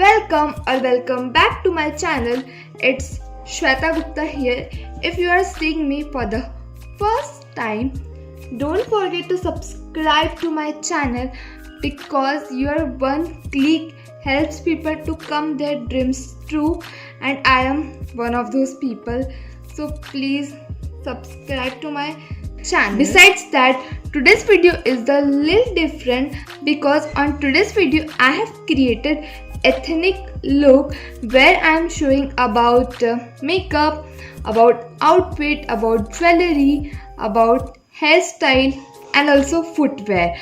Welcome or welcome back to my channel. It's Shweta Gupta here. If you are seeing me for the first time, don't forget to subscribe to my channel because your one click helps people to come their dreams true, and I am one of those people. So please subscribe to my channel. Besides that, today's video is a little different because on today's video I have created ethnic look where I am showing about makeup, about outfit, about jewelry, about hairstyle and also footwear.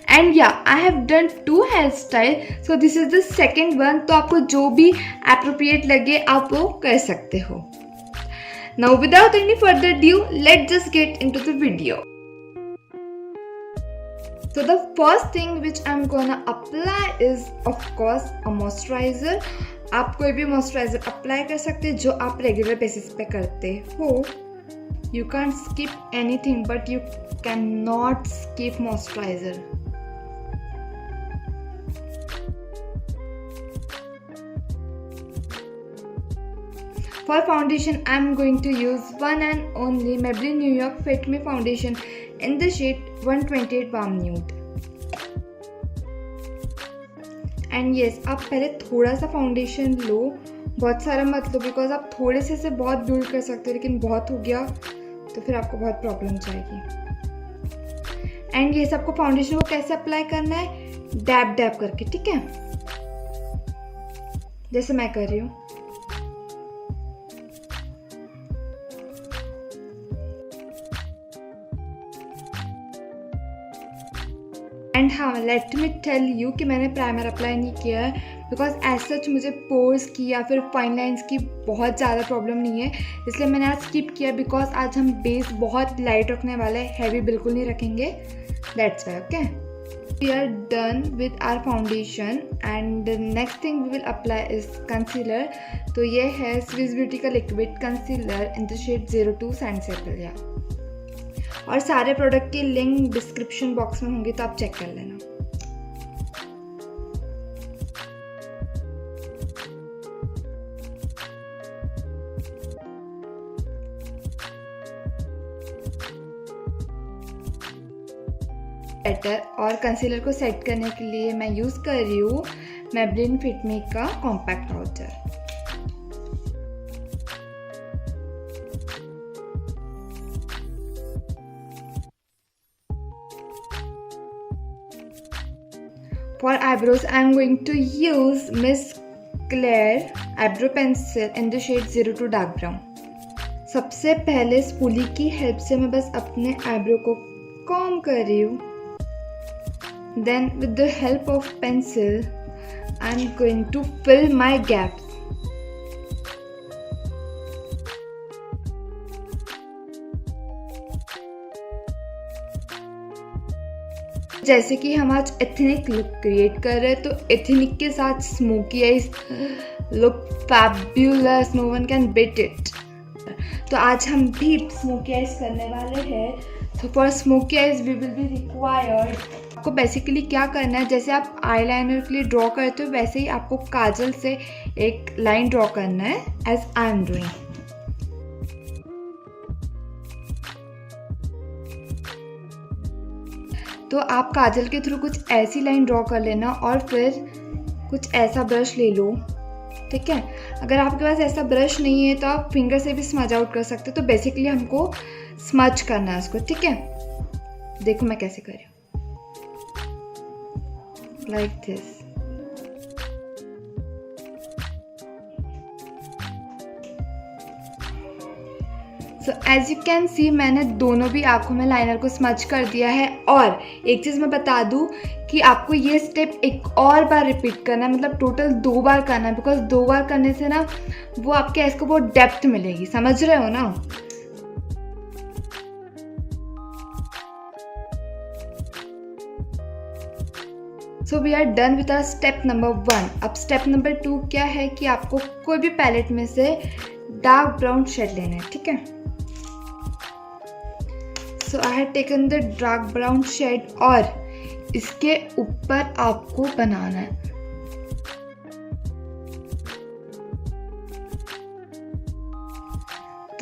And yeah, I have done 2 hairstyle, so this is the second one. तो आपको जो भी appropriate लगे आप वो कर सकते हो. Now without any further ado, let's just get into the video. So the first thing which I'm gonna apply is of course a moisturizer. आप कोई भी moisturizer apply कर सकते हैं जो आप regular basis पे करते हो. You can't skip anything, but you cannot skip moisturizer. For foundation, I'm going to use one and only Maybelline New York Fit Me foundation in the shade 128 Warm Nude. And yes, आप पहले थोड़ा सा foundation लो, बहुत सारा मत लो, because आप थोड़े से बहुत बिल्ड कर सकते हो, लेकिन बहुत हो गया तो फिर आपको बहुत प्रॉब्लम जाएगी. एंड ये आपको फाउंडेशन को कैसे अप्लाई करना है, डैब डैब करके, ठीक है, जैसे मैं कर रही हूँ. एंड हाँ, लेट मी टेल यू कि मैंने प्राइमर अप्लाई नहीं किया है बिकॉज एज सच मुझे पोर्स की या फिर फाइन लाइन्स की बहुत ज़्यादा प्रॉब्लम नहीं है, इसलिए मैंने आज स्किप किया. बिकॉज आज हम बेस बहुत लाइट रखने वाले हैं, हैवी बिल्कुल नहीं रखेंगे. That's why. Okay, we are done with our foundation and next thing we will apply is concealer. तो ये है स्विस ब्यूटी का liquid concealer in the shade 02 sand sepal. और सारे प्रोडक्ट की लिंक डिस्क्रिप्शन बॉक्स में होंगी, तो आप चेक कर लेना. बेटर और कंसीलर को सेट करने के लिए मैं यूज़ कर रही हूँ Maybelline Fit Me का compact powder. For eyebrows, I am going to use Miss Claire eyebrow pencil in the shade 02 dark brown. सबसे पहले स्पूली की हेल्प से मैं बस अपने आईब्रो को कॉम्ब कर रही हूँ. Then with the help of pencil, I am going to fill my gaps. जैसे कि हम आज एथनिक लुक क्रिएट कर रहे हैं, तो एथनिक के साथ smoky eyes look fabulous, no one can beat it. तो आज हम भी स्मोकी आइज करने वाले हैं. तो for smoky eyes we will be required. आपको बेसिकली क्या करना है, जैसे आप आई लाइनर के लिए ड्रॉ करते हो वैसे ही आपको काजल से एक लाइन ड्रॉ करना है, एज आई एम डूइंग. तो आप काजल के थ्रू कुछ ऐसी लाइन ड्रॉ कर लेना और फिर कुछ ऐसा ब्रश ले लो, ठीक है. अगर आपके पास ऐसा ब्रश नहीं है तो आप फिंगर से भी स्मज आउट कर सकते हो. तो बेसिकली हमको स्मज करना है उसको, ठीक है. देखो मैं कैसे कर रही हूँ, like this. So as you can see मैंने दोनों भी आँखों में लाइनर को स्मच कर दिया है. और एक चीज़ मैं बता दूँ कि आपको ये स्टेप एक और बार रिपीट करना है, मतलब टोटल 2 बार करना है. बिकॉज 2 बार करने से ना वो आपके आइज को बहुत डेप्थ मिलेगी, समझ रहे हो ना. So we are done with our step number 1. अब स्टेप नंबर 2 क्या है कि आपको कोई भी पैलेट में से डार्क ब्राउन शेड लेना है, ठीक है. So I have taken the dark brown shade और इसके ऊपर आपको बनाना है.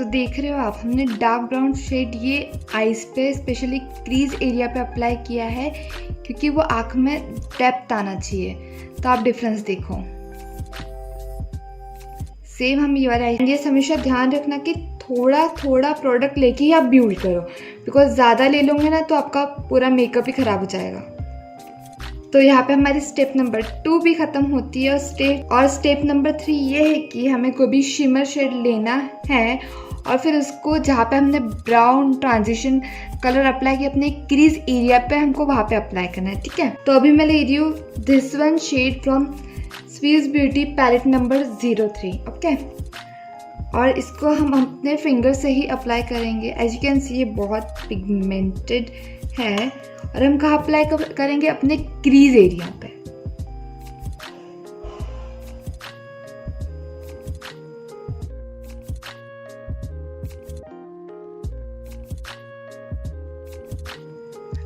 तो देख रहे हो आप, हमने डार्क ब्राउन शेड ये आईज पे स्पेशली क्रीज एरिया पे अप्लाई किया है क्योंकि वो आँख में डेप्थ आना चाहिए। तो आप डिफरेंस देखो। सेम हम ये वाला आइडियाज हमेशा ध्यान रखना कि थोड़ा थोड़ा प्रोडक्ट लेके ही आप बिल्ड करो, बिकॉज ज़्यादा ले लोगे ना तो आपका पूरा मेकअप ही ख़राब हो जाएगा। तो यहाँ पे हमारी स्टेप नंबर 2 भी ख़त्म होती है और स्टेप नंबर 3 ये है कि हमें कोई भी शिमर शेड लेना है और फिर उसको जहाँ पे हमने ब्राउन ट्रांजिशन कलर अप्लाई किया अपने क्रीज एरिया पे, हमको वहाँ पे अप्लाई करना है। ठीक है, तो अभी मैं ले रही हूँ this one shade from Swiss beauty palette number 03। Okay, और इसको हम अपने फिंगर से ही अप्लाई करेंगे। एज यू कैन सी ये बहुत पिगमेंटेड है और हम कहाँ अप्लाई करेंगे? अपने क्रीज एरिया पे।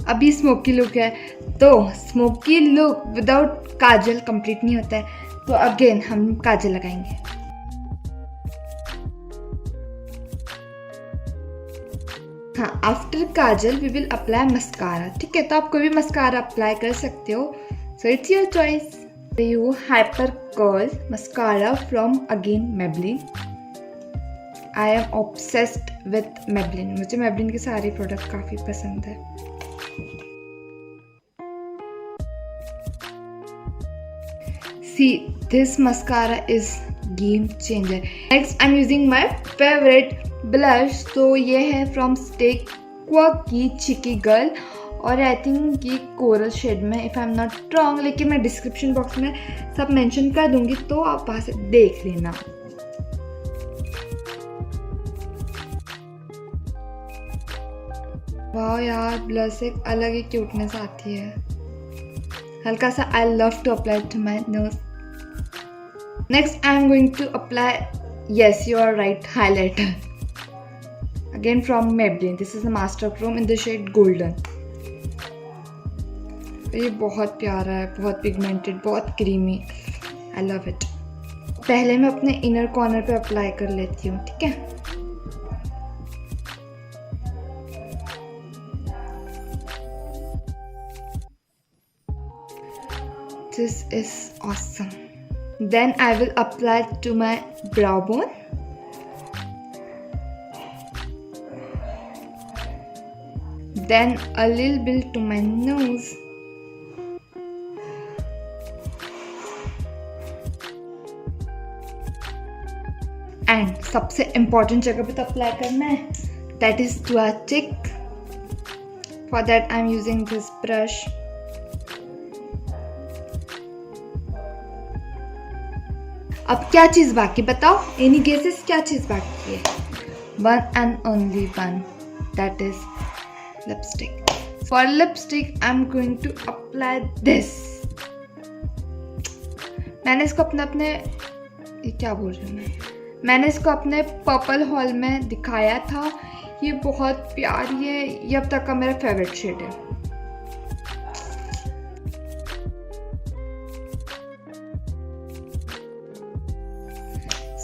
अभी स्मोकी लुक है, तो smoky look without kajal complete नहीं होता है, तो अगेन हम काजल लगाएंगे। हाँ, after kajal we will apply mascara. ठीक है, तो आप कोई भी मस्कारा अप्लाई कर सकते हो, so it's your choice. You hyper curl mascara from again Maybelline. I am obsessed with Maybelline, मुझे मेबलिन के सारे प्रोडक्ट काफ़ी पसंद है। See, this mascara is game changer. Next, I'm using my favorite blush. तो ये है from Stay की चिकी गर्ल और आई थिंक ये कोरल शेड में, if I am not wrong, लेकिन मैं डिस्क्रिप्शन बॉक्स में सब मेंशन कर दूंगी तो आप वहाँ से देख लेना। वाह यार, ब्लश एक अलग ही क्यूटनेस आती है। हल्का सा I love to apply to my nose. Next, I am going to apply, yes, you are right, highlighter. Again from Maybelline. This is the Master Chrome in the shade Golden. ये बहुत प्यारा है, बहुत pigmented, बहुत creamy. I love it. पहले मैं अपने inner corner पे अप्लाई कर लेती हूँ। ठीक है, This is awesome. Then I will apply to my brow bone. Then a little bit to my nose. And सबसे important जगह पे तो अप्लाई करना है, that is to our cheek. For that I am using this brush. अब क्या चीज़ बाकी बताओ? एनी गेसेस क्या चीज़ बाकी है? One and only one, that is lipstick. For lipstick I am going to apply this. मैंने इसको अपने ये क्या बोल रही हूँ मैंने इसको अपने पर्पल हॉल में दिखाया था। ये बहुत प्यारी है, ये अब तक का मेरा फेवरेट शेड है।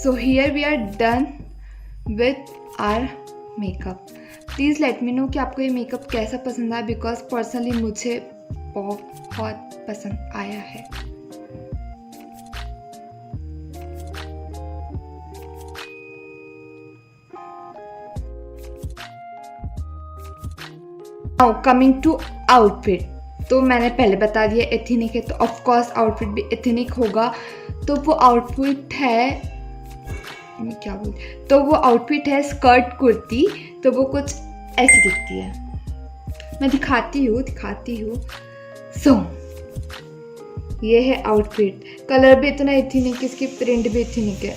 So here we are done with our makeup. Please let me know कि आपको ये मेकअप कैसा पसंद आया, बिकॉज पर्सनली मुझे बहुत पसंद आया है। Now coming to outfit, तो मैंने पहले बता दिया एथनिक है, तो ऑफ कोर्स आउटफिट भी एथनिक होगा। तो वो आउटफिट है, क्या बोलते, तो वो आउटफिट है स्कर्ट कुर्ती। तो वो कुछ ऐसी दिखती है, मैं दिखाती हूँ। सो ये है आउटफिट, कलर भी इतना एथनिक, इसकी प्रिंट भी एथनिक है।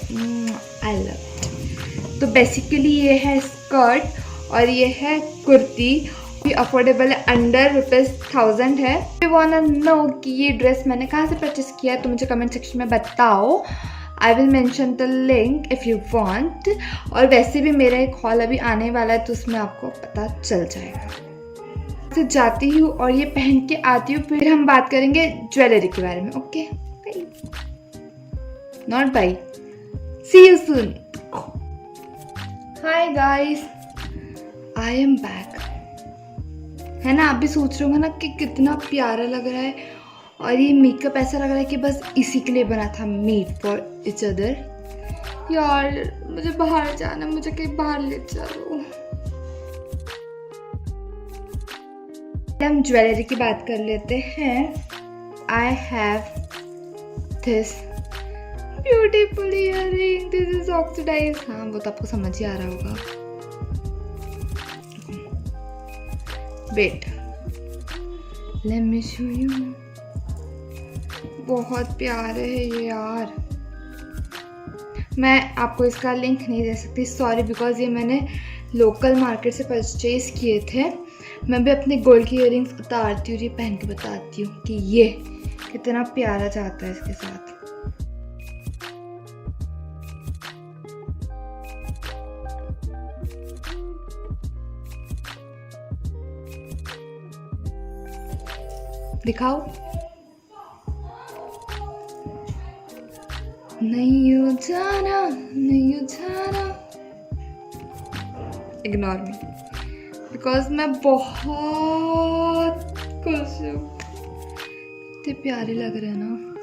I love. तो बेसिकली ये है स्कर्ट और ये है कुर्ती। अफोर्डेबल है, अंडर ₹1000 है। यू वांट नो कि ये ड्रेस मैंने कहाँ से परचेस किया, तो मुझे कमेंट सेक्शन में बताओ। I will mention the link if you want. और वैसे भी मेरा एक हॉल अभी आने वाला है, तो उसमें आपको पता चल जाएगा। तो जाती हूँ और ये पहन के आती हूँ, फिर हम बात करेंगे ज्वेलरी के बारे में। Okay, bye, not bye, see you soon. Hi guys, I am back. है ना, आप भी सोच रहे होंगे ना कि कितना प्यारा लग रहा है, और ये मेकअप ऐसा लग रहा है कि बस इसी के लिए बना था, मेड फॉर इच अदर। यार मुझे बाहर जाना, मुझे कहीं बाहर ले चलो। हम ज्वेलरी की बात कर लेते हैं। I have this beautiful earring, this is oxidize. हाँ, वो तो आपको समझ ही आ रहा होगा। Wait, let me show you. बहुत प्यारे है ये यार। मैं आपको इसका लिंक नहीं दे सकती, सॉरी, बिकॉज ये मैंने लोकल मार्केट से परचेज किए थे। मैं भी अपने गोल्ड की इयररिंग्स उतारती हूँ, ये पहन के बताती हूँ कि ये कितना प्यारा जाता है इसके साथ। दिखाओ। नहीं हो जाना, नहीं हो जाना। इग्नोर मी, बिकॉज मैं बहुत खुश हूँ। इतने प्यारे लग रहे हैं ना।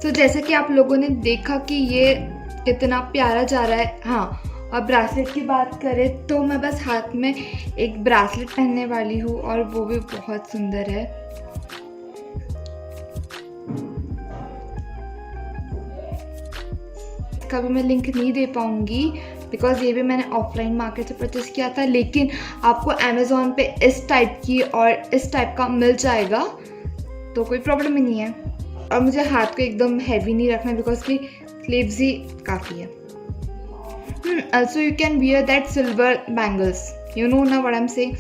तो जैसा कि आप लोगों ने देखा कि ये कितना प्यारा जा रहा है। हाँ, और ब्रासलेट की बात करें तो मैं बस हाथ में एक ब्रासलेट पहनने वाली हूँ, और वो भी बहुत सुंदर है। इसका भी मैं लिंक नहीं दे पाऊंगी, बिकॉज ये भी मैंने ऑफलाइन मार्केट से परचेज किया था, लेकिन आपको अमेज़ॉन पे इस टाइप की और इस टाइप का मिल जाएगा, तो कोई प्रॉब्लम ही नहीं है। और मुझे हाथ को एकदम हैवी नहीं रखना, बिकॉज की स्लीव्स ही काफ़ी है। Also you can wear that silver bangles. You know ना what I'm saying?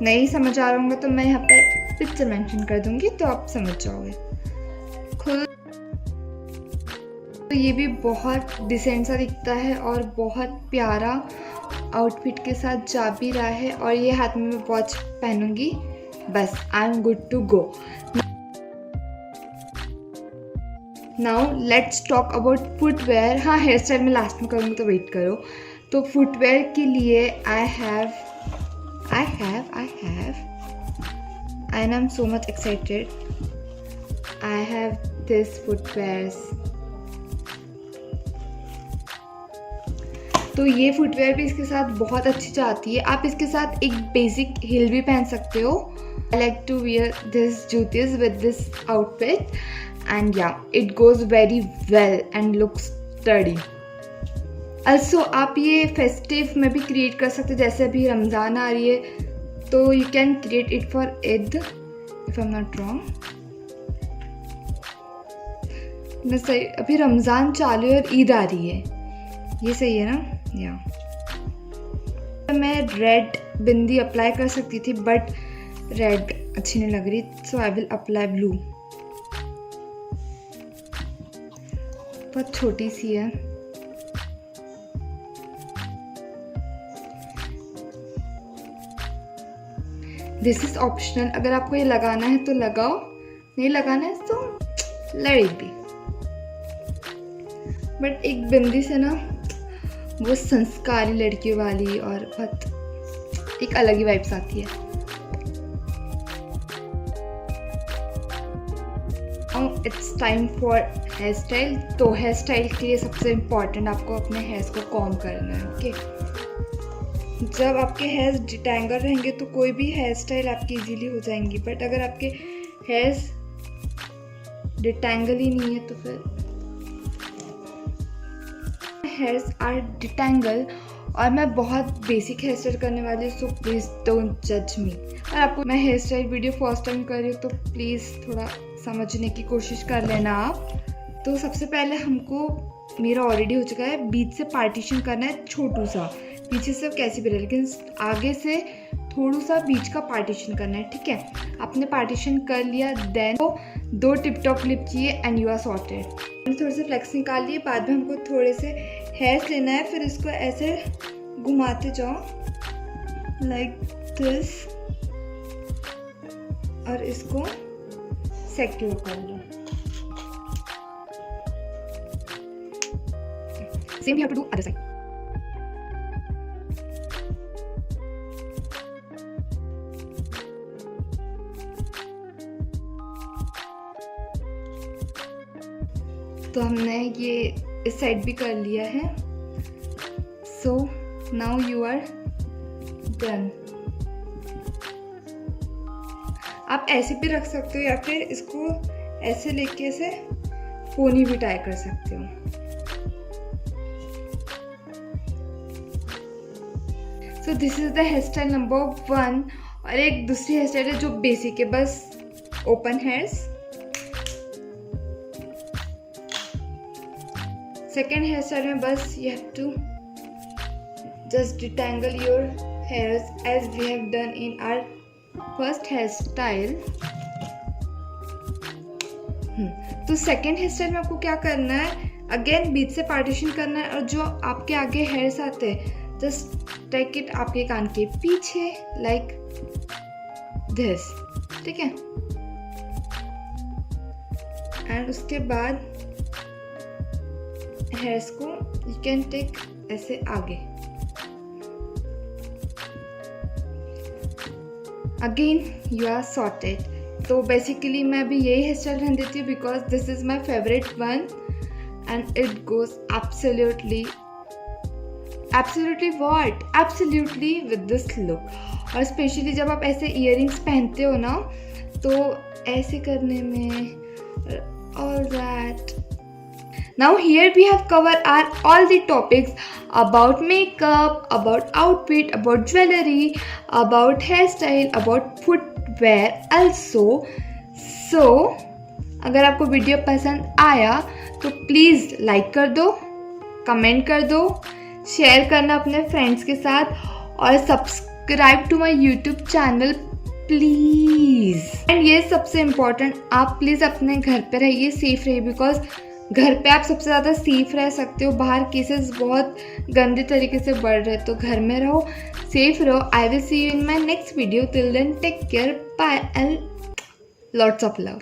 नहीं समझ आ रहा होगा तो मैं यहाँ पे पिक्चर मेंशन कर दूंगी, तो आप समझ जाओगे खुद। तो ये भी बहुत डिसेंट सा दिखता है और बहुत प्यारा आउटफिट के साथ जा भी रहा है। और ये हाथ में मैं वॉच पहनूंगी, बस I am good to go. Now let's talk about footwear. हाँ, हेयर स्टाइल में लास्ट में करूँगी, तो वेट करो। तो फुटवेयर के लिए I have and I am so much excited. I have this footwears. तो ये फुटवेयर भी इसके साथ बहुत अच्छी जाती है। आप इसके साथ एक बेसिक हील भी पहन सकते हो। I like to wear this juttis with this outfit, and yeah, it goes very well and looks sturdy. Also आप ये फेस्टिव में भी क्रिएट कर सकते हो, जैसे अभी रमज़ान आ रही है, तो you can create it for Eid, if I am not wrong. मैं सही, अभी रमज़ान चालू है और ईद आ रही है, ये सही है ना? या मैं रेड बिंदी अप्लाई कर सकती थी, बट रेड अच्छी नहीं लग रही, सो आई विल अप्लाई ब्लू। बहुत छोटी सी है। दिस इज ऑप्शनल, अगर आपको ये लगाना है तो लगाओ, नहीं लगाना है तो लेट इट बी। बट एक बिंदी से ना वो संस्कारी लड़कियों वाली और बहुत एक अलग ही वाइब्स आती है। It's time for hair style. तो हेयर स्टाइल के लिए सबसे इम्पॉर्टेंट आपको अपने हेयर्स को कॉम्ब करना है। ओके, जब आपके हेयर्स डिटैंगल रहेंगे तो कोई भी हेयर स्टाइल आपकी इजीली हो जाएंगी, बट अगर आपके हेयर्स डिटैंगल ही नहीं है तो फिर हेयर्स आर डिटैंगल। और मैं बहुत बेसिक हेयर स्टाइल करने वाली हूँ, सो प्लीज़ डोंट जज मी। और आपको मैं hair style video first time कर रही हूँ, तो प्लीज़ थोड़ा समझने की कोशिश कर लेना आप। तो सबसे पहले हमको, मेरा ऑलरेडी हो चुका है, बीच से पार्टीशन करना है छोटू सा, पीछे से कैसे भी रहे, लेकिन आगे से थोड़ा सा बीच का पार्टीशन करना है। ठीक है, आपने पार्टीशन कर लिया, देन तो 2 टिप टॉप क्लिप किए एंड यू आर सॉर्टेड। थोड़े से फ्लेक्स निकाल लिए, बाद में हमको थोड़े से हेयर्स लेना है, फिर इसको ऐसे घुमाते जाओ लाइक दिस, और इसको सेक्योर कर लो। Same you have to do other side. तो हमने ये इस साइड भी कर लिया है. So now you are done. आप ऐसे भी रख सकते हो या फिर इसको ऐसे लेके ऐसे पोनी भी टाई कर सकते हो. So this is the hair style number 1. और एक दूसरी हेयर स्टाइल है जो बेसिक है, बस open hairs. Second hair style में बस you have to just detangle your hairs as we have done in our first hair style. तो सेकेंड हेयर स्टाइल में आपको क्या करना है, अगेन बीच से पार्टीशन करना है और जो आपके आगे हेयर्स आते हैं जस्ट टेक इट आपके कान के पीछे लाइक दिस. ठीक है. एंड उसके बाद हेयर्स को यू कैन टेक ऐसे आगे. Again you are sorted. तो बेसिकली मैं अभी यही हेयर स्टाइल रहने देती हूँ because this is my favourite one and it goes absolutely with this look. और स्पेशली जब आप ऐसे इयररिंग्स पहनते हो ना तो ऐसे करने में all that. Now here we have covered all the topics about makeup, about outfit, about jewelry, about hairstyle, about footwear also. So अगर आपको वीडियो पसंद आया तो प्लीज़ लाइक कर दो, कमेंट कर दो, शेयर करना अपने फ्रेंड्स के साथ और subscribe to my YouTube channel please. And ये सबसे इम्पॉर्टेंट, आप प्लीज़ अपने घर पे रहिए, सेफ रहिए बिकॉज घर पे आप सबसे ज़्यादा सेफ रह सकते हो. बाहर केसेस बहुत गंदे तरीके से बढ़ रहे हैं, तो घर में रहो, सेफ रहो. I will see you in my next video. Till then take care, bye and lots of love.